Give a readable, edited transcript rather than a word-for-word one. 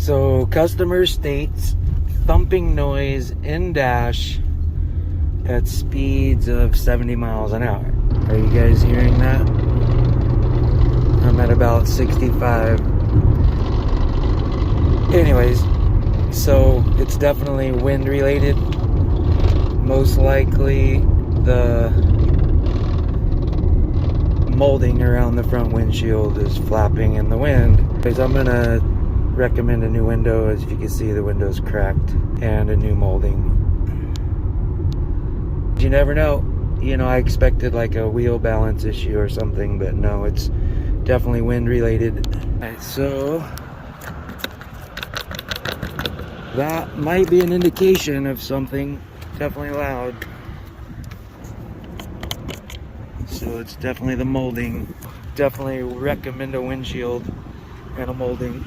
So customer states thumping noise in dash at speeds of 70 miles an hour. Are you guys hearing that? I'm at about 65. Anyways, so it's definitely wind related. Most likely the molding around the front windshield is flapping in the wind. Because I'm gonna recommend a new window. As you can see, the window's cracked, and a new molding. You never know. You know, I expected like a wheel balance issue or something, but no, it's definitely wind related. Alright, so that might be an indication of something definitely loud. So it's definitely the molding. Definitely recommend a windshield and a molding.